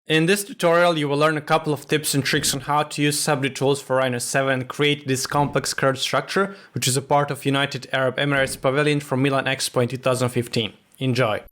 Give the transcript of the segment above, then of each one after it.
In this tutorial, you will learn a couple of tips and tricks on how to use SubD Tools for Rhino 7 and create this complex curved structure, which is a part of United Arab Emirates Pavilion from Milan Expo in 2015. Enjoy!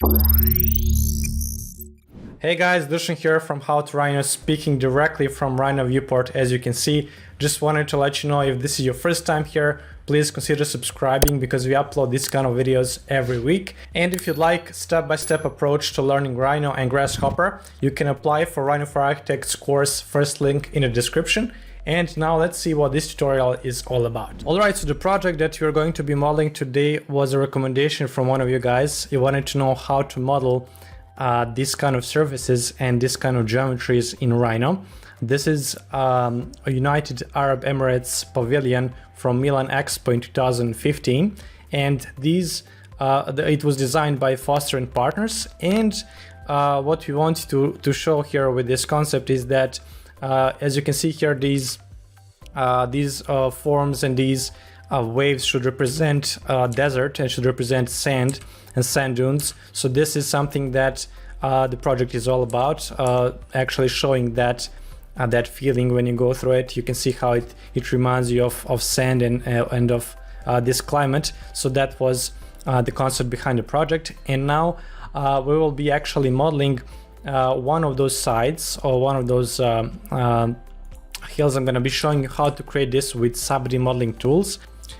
Hey guys, Dushan here from How to Rhino, speaking directly from Rhino Viewport. As you can see, just wanted to let you know, if this is your first time here, please consider subscribing because we upload this kind of videos every week. And if you'd like step-by-step approach to learning Rhino and Grasshopper, you can apply for Rhino for Architects course, first link in the description. And now let's see what this tutorial is all about. Alright, so the project that we're going to be modeling today was a recommendation from one of you guys. You wanted to know how to model this kind of surfaces and this kind of geometries in Rhino. This is a United Arab Emirates Pavilion from Milan Expo in 2015, and these it was designed by Foster and Partners. And what we want to show here with this concept is that as you can see here, these forms and these waves should represent desert and should represent sand and sand dunes. So this is something that the project is all about, actually showing that that feeling when you go through it. You can see how it reminds you of sand and of this climate. So that was the concept behind the project. And now we will be actually modeling one of those sides or one of those hills. I'm going to be showing you how to create this with SubD modeling tools.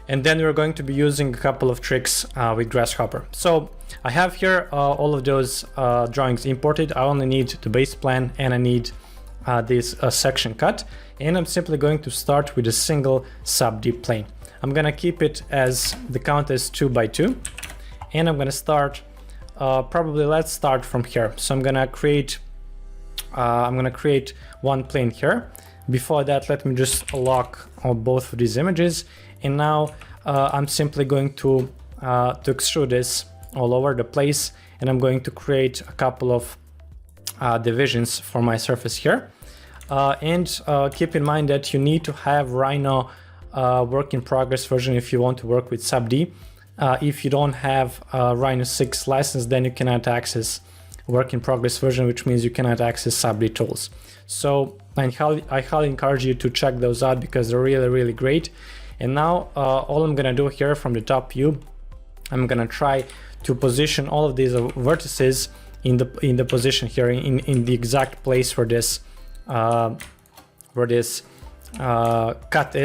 And then we're going to be using a couple of tricks with Grasshopper. So I have here all of those drawings imported. I only need the base plan and I need this section cut. And I'm simply going to start with a single SubD plane. I'm going to keep it as the count is 2 by 2. And I'm going to start, let's start from here. So I'm going to create one plane here. Before that, let me just lock both of these images. And now I'm simply going to extrude this all over the place, and I'm going to create a couple of divisions for my surface here. And keep in mind that you need to have Rhino work in progress version if you want to work with SubD. If you don't have Rhino 6 license, then you cannot access work in progress version, which means you cannot access SubD tools. So I highly encourage you to check those out because they're really great. And now all I'm gonna do here from the top view, I'm gonna try to position all of these vertices in the position here, in the exact place where this cut is.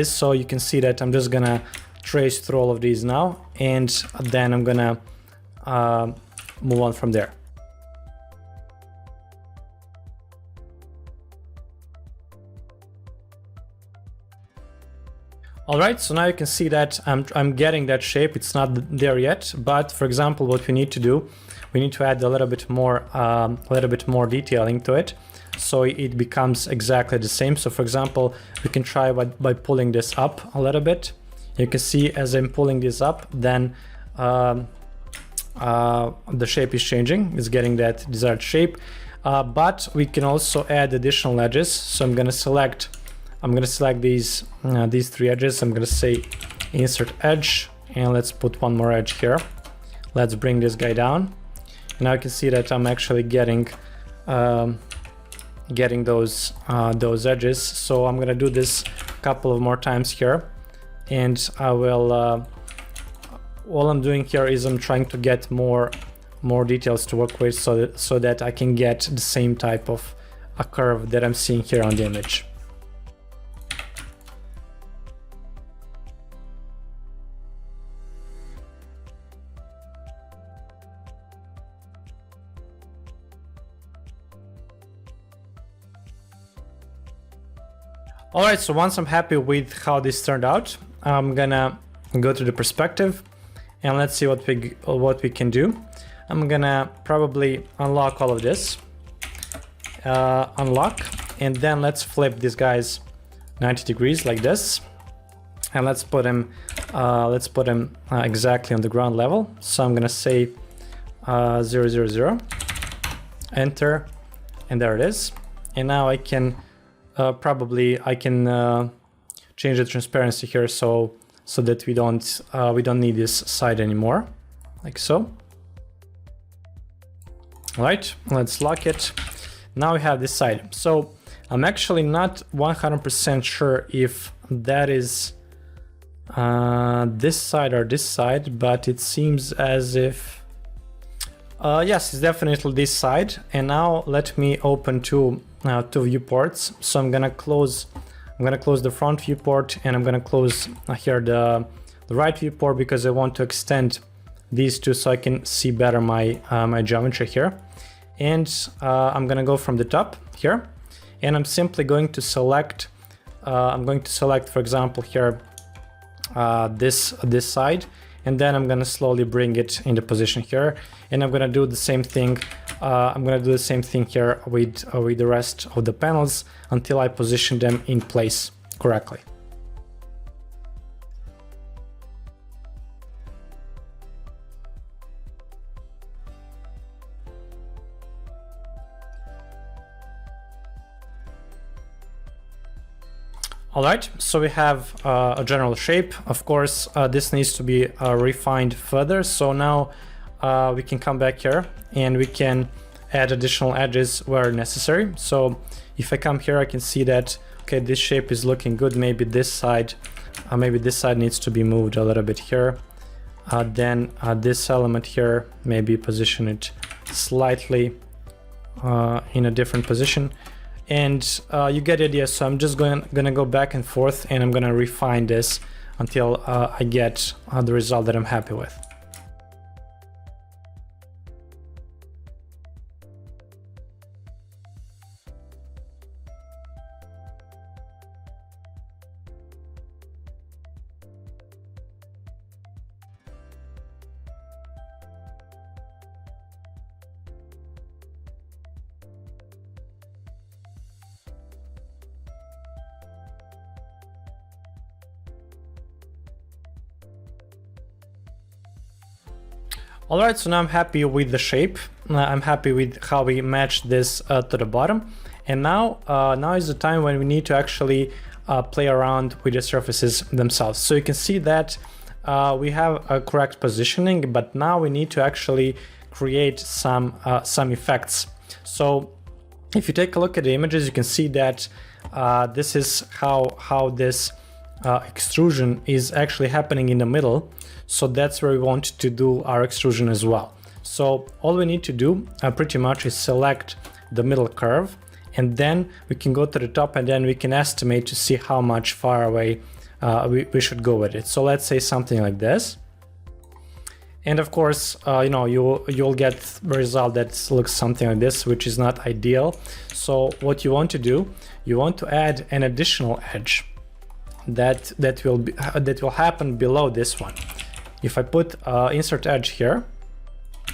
So you can see that I'm just gonna trace through all of these now, and then I'm gonna move on from there. Alright, so now you can see that I'm getting that shape. It's not there yet, but for example, what we need to do, we need to add a little bit more detailing to it, so it becomes exactly the same. So for example, we can try by pulling this up a little bit. You can see as I'm pulling this up, then the shape is changing. It's getting that desired shape, but we can also add additional edges. So I'm gonna select these 3 edges. I'm gonna say insert edge, and let's put one more edge here. Let's bring this guy down. And now you can see that I'm actually getting those edges. So I'm gonna do this a couple of more times here, and I will. All I'm doing here is I'm trying to get more details to work with, so that I can get the same type of a curve that I'm seeing here on the image. Alright, so once I'm happy with how this turned out, I'm gonna go to the perspective and let's see what we can do. I'm gonna probably unlock all of this, unlock, and then let's flip these guys 90 degrees like this, and let's put him exactly on the ground level. So I'm gonna say 0, 0, 0, enter, and there it is. And now I can change the transparency here so that we don't need this side anymore, like so. All right, let's lock it. Now we have this side. So I'm actually not 100% sure if that is this side or this side, but it seems as if yes, it's definitely this side. And now let me open two viewports. So I'm gonna close the front viewport, and I'm gonna close here the right viewport, because I want to extend these two so I can see better my my geometry here. And I'm gonna go from the top here, and I'm simply going to select for example here this side, and then I'm gonna slowly bring it into position here, and I'm gonna do the same thing. I'm gonna do the same thing here with the rest of the panels until I position them in place correctly. All right, so we have a general shape. Of course, this needs to be refined further. So now we can come back here and we can add additional edges where necessary. So if I come here, I can see that, okay, this shape is looking good. Maybe this side needs to be moved a little bit here. Then this element here, maybe position it slightly in a different position. And you get the idea. So I'm just gonna go back and forth, and I'm gonna refine this until I get the result that I'm happy with. All right, so now I'm happy with the shape. I'm happy with how we matched this to the bottom. And now is the time when we need to actually play around with the surfaces themselves. So you can see that we have a correct positioning, but now we need to actually create some effects. So if you take a look at the images, you can see that this is how this extrusion is actually happening in the middle. So that's where we want to do our extrusion as well. So all we need to do pretty much is select the middle curve, and then we can go to the top, and then we can estimate to see how much far away we should go with it. So let's say something like this. And of course, you'll get the result that looks something like this, which is not ideal. So what you want to do, you want to add an additional edge that will happen below this one. If I put insert edge here,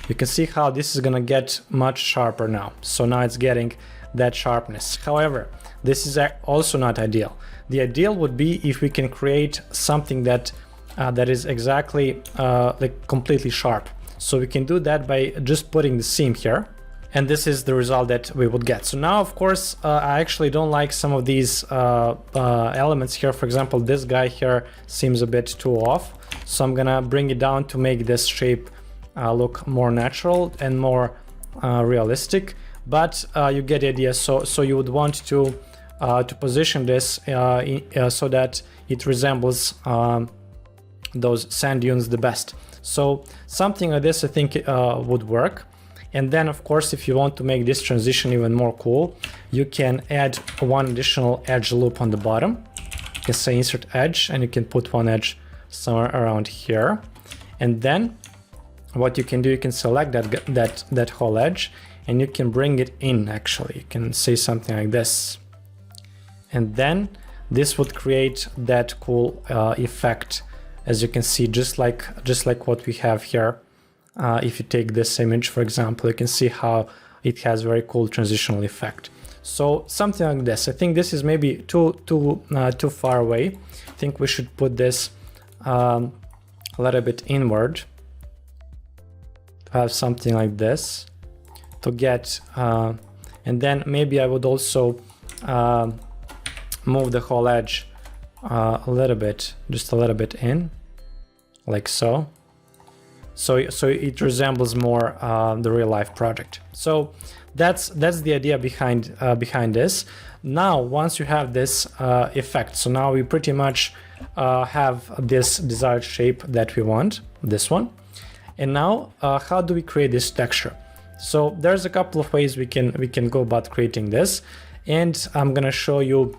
you can see how this is gonna get much sharper now. So now it's getting that sharpness. However, this is also not ideal. The ideal would be if we can create something that is exactly like completely sharp. So we can do that by just putting the seam here. And this is the result that we would get. So now, of course, I actually don't like some of these elements here. For example, this guy here seems a bit too off. So I'm gonna bring it down to make this shape look more natural and more realistic. But you get the idea. So you would want to position this so that it resembles those sand dunes the best. So something like this, I think, would work. And then, of course, if you want to make this transition even more cool, you can add one additional edge loop on the bottom. You can say insert edge, and you can put one edge somewhere around here. And then what you can do, you can select that whole edge, and you can bring it in. Actually, you can say something like this. And then this would create that cool effect, as you can see, just like what we have here. If you take this image, for example, you can see how it has very cool transitional effect. So something like this. I think this is maybe too far away. I think we should put this a little bit inward to have something like this to get, and then maybe I would also move the whole edge a little bit, just a little bit in, like so. So it resembles more the real life project. So that's the idea behind this. Now, once you have this effect, so now we pretty much have this desired shape that we want, this one. And now, how do we create this texture? So there's a couple of ways we can go about creating this, and I'm gonna show you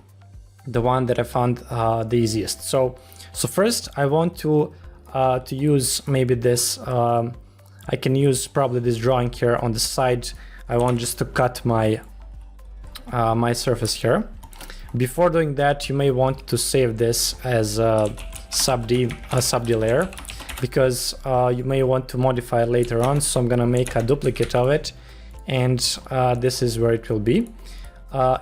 the one that I found the easiest. So first, I want to use maybe this. I can use probably this drawing here on the side. I want just to cut my my surface here. Before doing that, you may want to save this as a SubD layer, because you may want to modify it later on. So I'm gonna make a duplicate of it, and this is where it will be. Now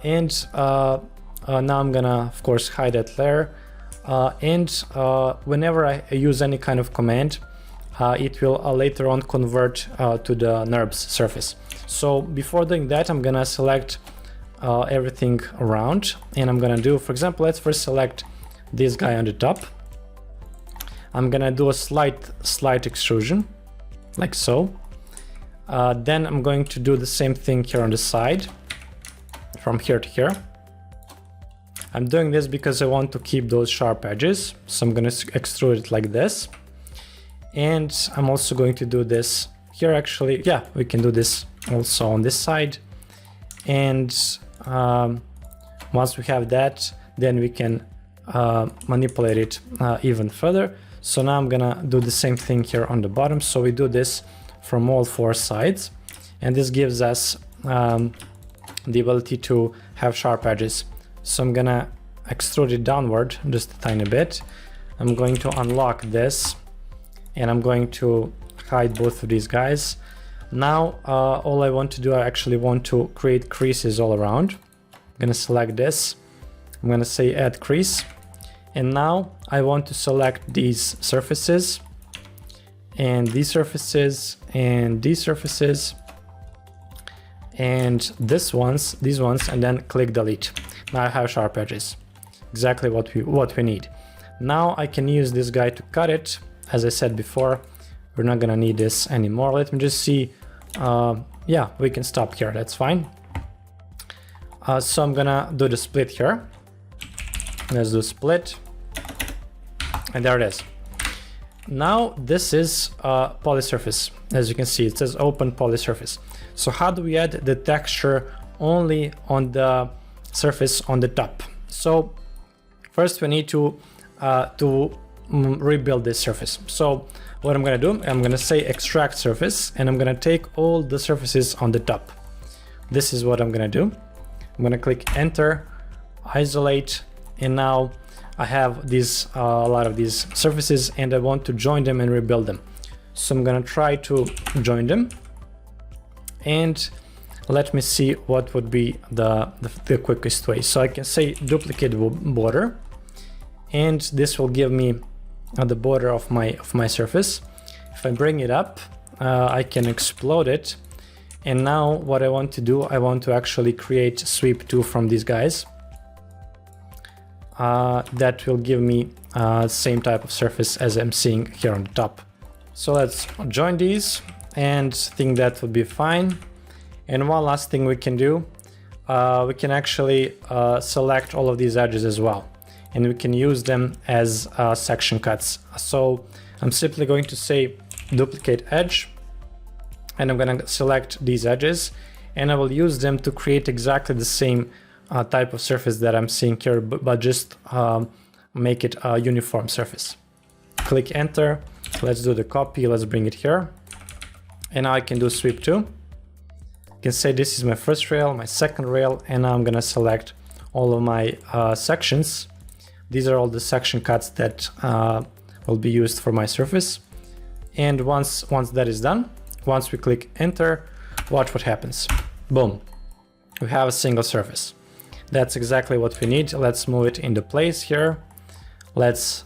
I'm gonna, of course, hide that layer. Whenever I use any kind of command, it will later on convert to the NURBS surface. So before doing that, I'm gonna select everything around, and I'm gonna do, for example, let's first select this guy on the top. I'm gonna do a slight extrusion, like so. Then I'm going to do the same thing here on the side, from here to here. I'm doing this because I want to keep those sharp edges, so I'm gonna extrude it like this. And I'm also going to do this here, actually. Yeah, we can do this also on this side. And once we have that, then we can manipulate it even further. So now I'm gonna do the same thing here on the bottom. So we do this from all four sides, and this gives us the ability to have sharp edges. So I'm gonna extrude it downward just a tiny bit. I'm going to unlock this, and I'm going to hide both of these guys. Now all I want to do, I actually want to create creases all around. I'm gonna select this. I'm gonna say add crease. And now I want to select these surfaces, and these surfaces, and these surfaces, and these ones, and then click delete. Now I have sharp edges, exactly what we need. Now I can use this guy to cut it. As I said before, we're not gonna need this anymore. Let me just see. Yeah, we can stop here, that's fine. So I'm gonna do the split here. Let's do split, and there it is. Now this is poly surface. As you can see, it says open poly surface. So how do we add the texture only on the surface on the top? So first we need to rebuild this surface. So what I'm gonna do, I'm gonna say extract surface, and I'm gonna take all the surfaces on the top. This is what I'm gonna do. I'm gonna click enter, isolate, and now I have these a lot of these surfaces, and I want to join them and rebuild them. So I'm gonna try to join them, and let me see what would be the quickest way. So I can say duplicate border, and this will give me the border of my surface. If I bring it up, I can explode it. And now what I want to do, I want to actually create sweep 2 from these guys. That will give me same type of surface as I'm seeing here on the top. So let's join these, and think that would be fine. And one last thing we can do, we can actually select all of these edges as well, and we can use them as section cuts. So I'm simply going to say duplicate edge, and I'm going to select these edges, and I will use them to create exactly the same type of surface that I'm seeing here, but just make it a uniform surface. Click enter. Let's do the copy. Let's bring it here, and now I can do sweep 2. I can say this is my first rail, my second rail, and now I'm going to select all of my sections. These are all the section cuts that will be used for my surface. And once that is done, once we click enter, watch what happens. Boom, we have a single surface. That's exactly what we need. Let's move it into place here. Let's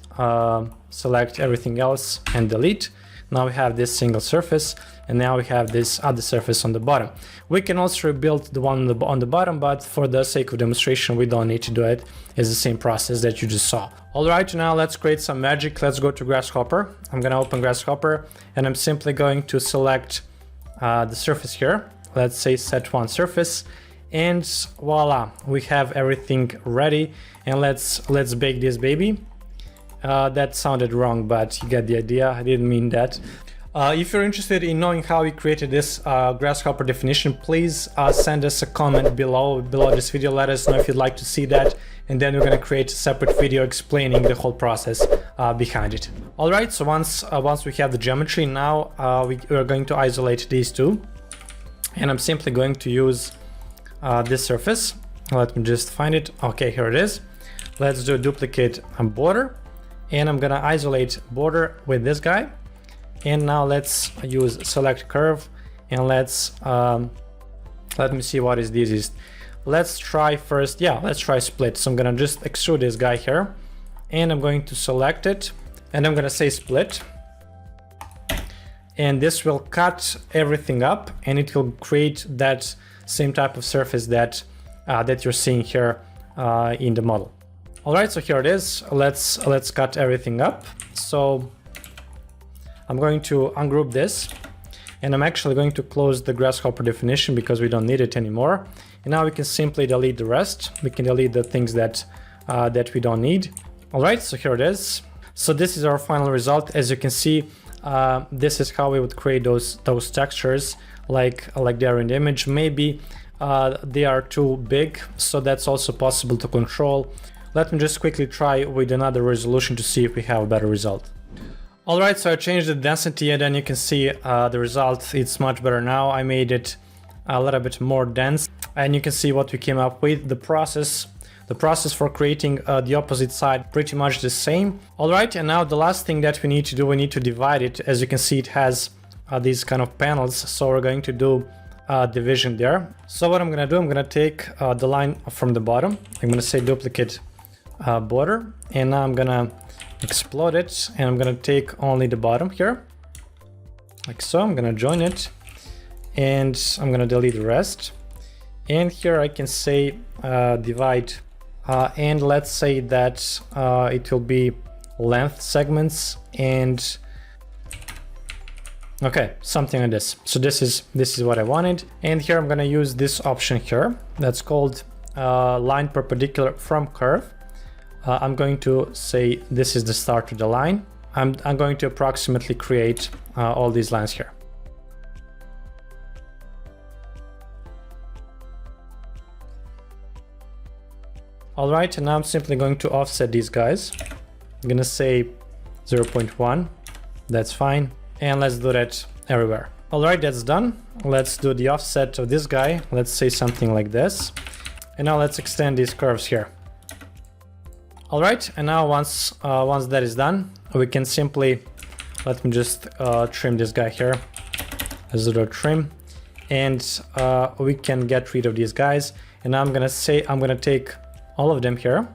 select everything else and delete. Now we have this single surface, and now we have this other surface on the bottom. We can also rebuild the one on the bottom, but for the sake of demonstration, we don't need to do it. It's the same process that you just saw. All right, now let's create some magic. Let's go to Grasshopper. I'm gonna open Grasshopper, and I'm simply going to select the surface here. let's say set one surface, and voila, we have everything ready. And let's bake this baby. That sounded wrong, but you get the idea. I didn't mean that. If you're interested in knowing how we created this Grasshopper definition, please send us a comment below this video. Let us know if you'd like to see that, and then we're going to create a separate video explaining the whole process behind it. All right, so once we have the geometry, now we're going to isolate these two, and I'm simply going to use this surface. Let me just find it. Okay, here it is. Let's do a duplicate border, and I'm gonna isolate border with this guy. And now let's use select curve, and let's let me see what is the easiest. Let's try first, yeah, let's try split. So I'm gonna just extrude this guy here, and I'm going to select it, and I'm gonna say split, and this will cut everything up, and it will create that same type of surface that that you're seeing here in the model. All right, so here it is. Let's cut everything up. So I'm going to ungroup this, and I'm actually going to close the Grasshopper definition because we don't need it anymore. And now we can simply delete the rest. We can delete the things that that we don't need. All right, so here it is. So this is our final result. As you can see, this is how we would create those textures like they are in the image. Maybe they are too big, so that's also possible to control. Let me just quickly try with another resolution to see if we have a better result. Alright, so I changed the density, and then you can see the result. It's much better now. I made it a little bit more dense, and you can see what we came up with. The process for creating the opposite side, pretty much the same. Alright, and now the last thing that we need to do, we need to divide it. As you can see, it has these kind of panels, so we're going to do division there. So what I'm gonna do, I'm gonna take the line from the bottom. I'm gonna say duplicate border, and now I'm gonna explode it, and I'm gonna take only the bottom here, like so. I'm gonna join it, and I'm gonna delete the rest. And here I can say divide, and let's say that it will be length segments, and okay, something like this. So this is what I wanted. And here I'm gonna use this option here that's called line perpendicular from curve. I'm going to say this is the start of the line. I'm going to approximately create all these lines here. All right, and now I'm simply going to offset these guys. I'm gonna say 0.1, that's fine. And let's do that everywhere. All right, that's done. Let's do the offset of this guy. Let's say something like this. And now let's extend these curves here. All right, and now once that is done, we can simply, let me just trim this guy here. Let's do a trim, and we can get rid of these guys. And now I'm gonna take all of them here,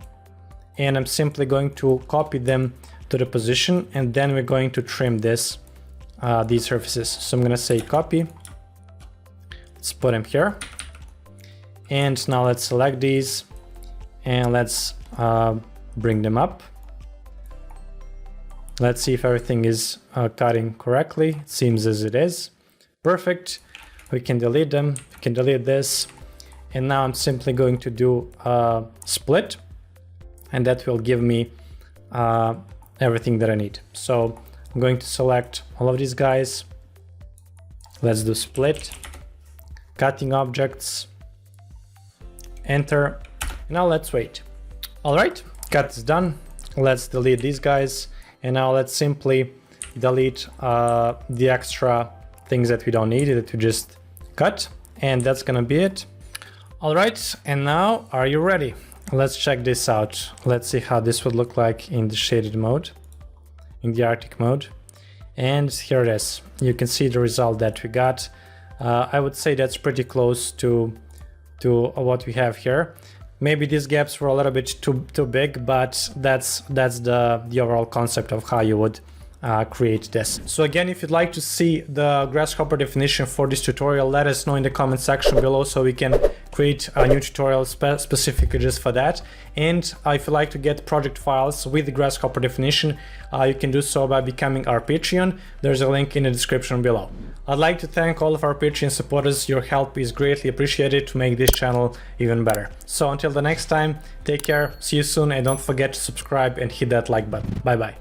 and I'm simply going to copy them to the position, and then we're going to trim these surfaces. So I'm gonna say copy. Let's put them here, and now let's select these, and let's bring them up. Let's see if everything is cutting correctly. It seems as it is. Perfect. We can delete them. We can delete this. And now I'm simply going to do split, and that will give me everything that I need. So I'm going to select all of these guys. Let's do split, cutting objects, enter. Now let's wait. All right. Cut is done. Let's delete these guys, and now let's simply delete the extra things that we don't need, that we just cut, and that's gonna be it. All right, and now are you ready? Let's check this out. Let's see how this would look like in the shaded mode, in the Arctic mode. And here it is. You can see the result that we got. I would say that's pretty close to what we have here. Maybe these gaps were a little bit too big, but that's the overall concept of how you would create this. So again, if you'd like to see the Grasshopper definition for this tutorial, let us know in the comment section below so we can create a new tutorial specifically just for that. And if you'd like to get project files with the Grasshopper definition, you can do so by becoming our Patreon. There's a link in the description below. I'd like to thank all of our Patreon supporters. Your help is greatly appreciated to make this channel even better. So until the next time, take care, see you soon, and don't forget to subscribe and hit that like button. Bye bye.